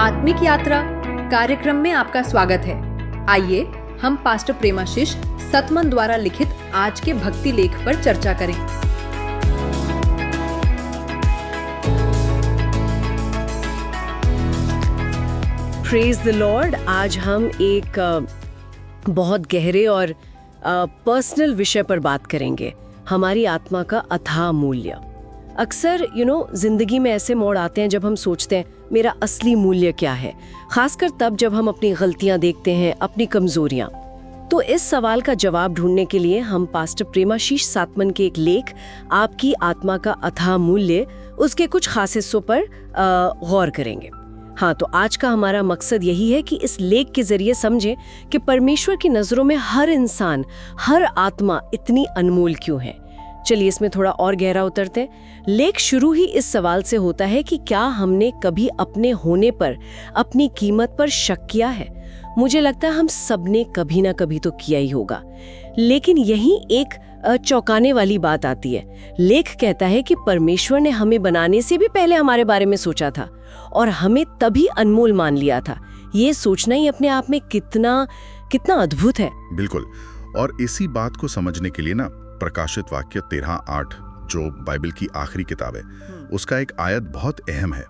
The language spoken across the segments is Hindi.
आत्मिक यात्रा कार्यक्रम में आपका स्वागत है। आइए हम पास्टर प्रेमाशीष सतमन द्वारा लिखित आज के भक्ति लेख पर चर्चा करें। Praise the Lord. आज हम एक बहुत गहरे और पर्सनल विषय पर बात करेंगे, हमारी आत्मा का अथाह मूल्य। अक्सर जिंदगी में ऐसे मोड़ आते हैं जब हम सोचते हैं मेरा असली मूल्य क्या है, खासकर तब जब हम अपनी गलतियां देखते हैं, अपनी कमजोरियां। तो इस सवाल का जवाब ढूंढने के लिए हम पास्टर प्रेमाशीष सातमन के एक लेख आपकी आत्मा का अथाह मूल्य, उसके कुछ खास हिस्सों पर गौर करेंगे। हाँ, तो आज का हमारा मकसद यही है कि इस लेख के जरिए समझें कि परमेश्वर की नजरों में हर इंसान, हर आत्मा इतनी अनमोल क्यों है। चलिए इसमें थोड़ा और गहरा उतरते हैं। लेख शुरू ही इस सवाल से होता है कि क्या हमने कभी अपने होने पर, अपनी कीमत पर शक किया है। मुझे लगता है हम सबने कभी ना कभी तो किया ही होगा। लेकिन यही एक चौंकाने वाली बात आती है। लेख कहता है कि परमेश्वर ने हमें बनाने से भी पहले हमारे बारे में सोचा था और हमें तभी अनमोल मान लिया था। ये सोचना ही अपने आप में कितना अद्भुत है। बिल्कुल। और इसी बात को समझने के लिए ना प्रकाशित वाक्य 13:8 जो बाइबल की आखिरी किताब है, उसका एक आयत बहुत अहम है।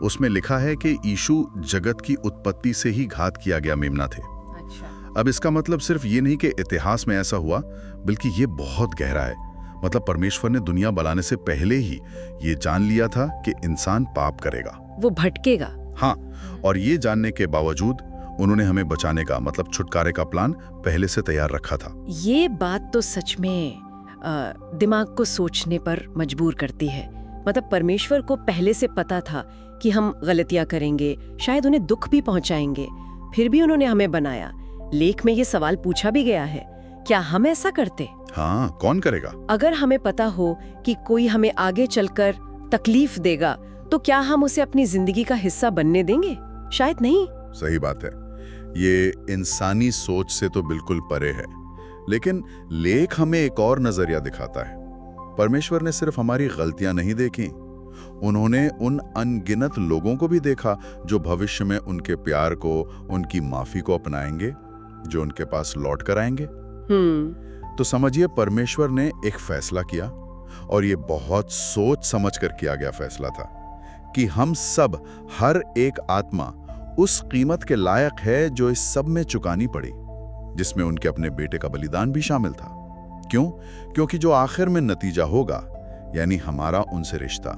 उसमें लिखा है कि यीशु जगत की उत्पत्ति से ही घात किया गया मेमना थे। अच्छा। अब इसका मतलब सिर्फ ये नहीं कि इतिहास में ऐसा हुआ, बल्कि ये बहुत गहरा है। मतलब परमेश्वर ने दुनिया बनाने से पहले ही ये जान लिया था कि इंसान पाप करेगा, वो भटकेगा। हाँ, और ये जानने के बावजूद उन्होंने हमें बचाने का, मतलब छुटकारे का प्लान पहले से तैयार रखा था। ये बात तो सच में दिमाग को सोचने पर मजबूर करती है। मतलब परमेश्वर को पहले से पता था कि हम गलतियां करेंगे, शायद उन्हें दुख भी पहुंचाएंगे, फिर भी उन्होंने हमें बनाया। लेख में ये सवाल पूछा भी गया है, क्या हम ऐसा करते? हाँ, कौन करेगा? अगर हमें पता हो कि कोई हमें आगे चलकर तकलीफ देगा, तो क्या हम उसे अपनी जिंदगी का हिस्सा बनने देंगे? शायद नहीं। सही बात है। ये इंसानी सोच से तो बिल्कुल परे है। लेकिन लेख हमें एक और नजरिया दिखाता है। परमेश्वर ने सिर्फ हमारी गलतियां नहीं देखी, उन्होंने उन अनगिनत लोगों को भी देखा जो भविष्य में उनके प्यार को, उनकी माफी को अपनाएंगे, जो उनके पास लौट कर आएंगे। तो समझिए, परमेश्वर ने एक फैसला किया, और ये बहुत सोच समझ कर किया गया फैसला था कि हम सब, हर एक आत्मा उस कीमत के लायक है जो इस सब में चुकानी पड़ी, जिसमें उनके अपने बेटे का बलिदान भी शामिल था। क्यों? क्योंकि जो आखिर में नतीजा होगा, यानी हमारा उनसे रिश्ता,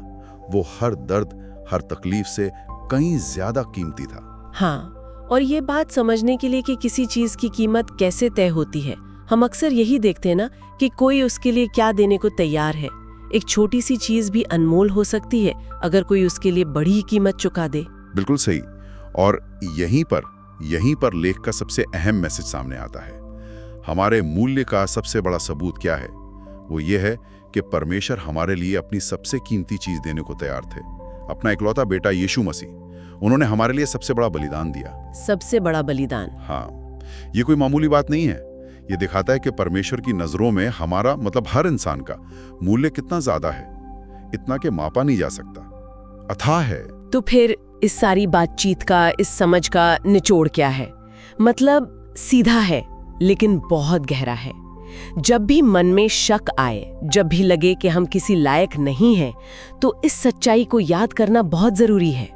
वो हर दर्द, हर तकलीफ से कहीं ज्यादा कीमती था। हाँ, और ये बात समझने के लिए कि किसी चीज की कीमत कैसे तय होती है, हम अक्सर यही देखते हैं ना कि कोई उसके लिए क्या देने को तैयार है। एक छोटी सी चीज भी अनमोल हो सकती है अगर कोई उसके लिए बड़ी कीमत चुका दे। बिल्कुल सही। और यहीं पर लेख का सबसे अहम मैसेज सामने आता है। हमारे मूल्य का सबसे बड़ा सबूत क्या है? वो ये है कि परमेश्वर हमारे लिए अपनी सबसे कीमती चीज देने को तैयार थे, अपना इकलौता बेटा यीशु मसीह। उन्होंने हमारे लिए सबसे बड़ा बलिदान दिया। सबसे बड़ा बलिदान। हाँ, ये कोई मामूली बात नहीं है। ये दिखाता है कि परमेश्वर की नजरों में हमारा, मतलब हर इंसान का मूल्य कितना ज्यादा है, इतना कि मापा नहीं जा सकता, अथाह है। तो फिर इस सारी बातचीत का, इस समझ का निचोड़ क्या है? मतलब सीधा है लेकिन बहुत गहरा है। जब भी मन में शक आए, जब भी लगे कि हम किसी लायक नहीं हैं, तो इस सच्चाई को याद करना बहुत जरूरी है।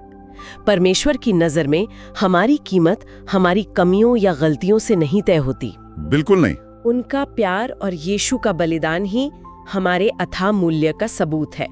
परमेश्वर की नजर में हमारी कीमत हमारी कमियों या गलतियों से नहीं तय होती। बिल्कुल नहीं। उनका प्यार और यीशु का बलिदान ही हमारे अथाह मूल्य का सबूत है।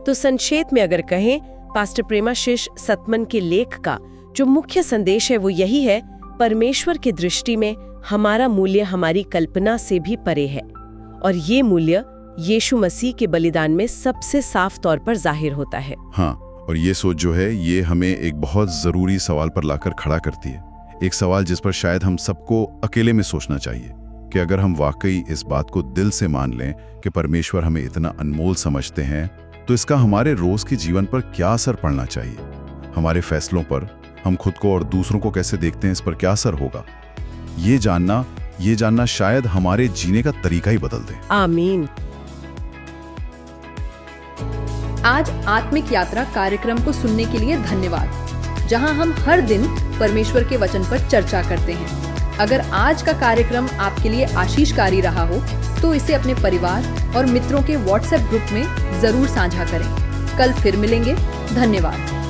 तो संक्षेप में अगर कहें, पास्टर प्रेमाशीष सतमन के लेख का जो मुख्य संदेश है वो यही है, परमेश्वर की दृष्टि में हमारा मूल्य हमारी कल्पना से भी परे है, और ये मूल्य यीशु मसीह के बलिदान में सबसे साफ तौर पर जाहिर होता है। हाँ, और ये सोच जो है, ये हमें एक बहुत जरूरी सवाल पर लाकर खड़ा करती है। एक सवाल जिस पर शायद हम सबको अकेले में सोचना चाहिए कि अगर हम वाकई इस बात को दिल से मान लें कि परमेश्वर हमें इतना अनमोल समझते हैं, तो इसका हमारे रोज के जीवन पर क्या असर पड़ना चाहिए? हमारे फैसलों पर, हम खुद को और दूसरों को कैसे देखते हैं, इस पर क्या असर होगा? ये जानना शायद हमारे जीने का तरीका ही बदल दे। आमीन। आज आत्मिक यात्रा कार्यक्रम को सुनने के लिए धन्यवाद। जहां हम हर दिन परमेश्वर के वचन पर चर्चा करते हैं। अगर आज का कार्यक्रम आपके लिए आशीषकारी रहा हो तो इसे अपने परिवार और मित्रों के व्हाट्सएप ग्रुप में जरूर साझा करें। कल फिर मिलेंगे। धन्यवाद।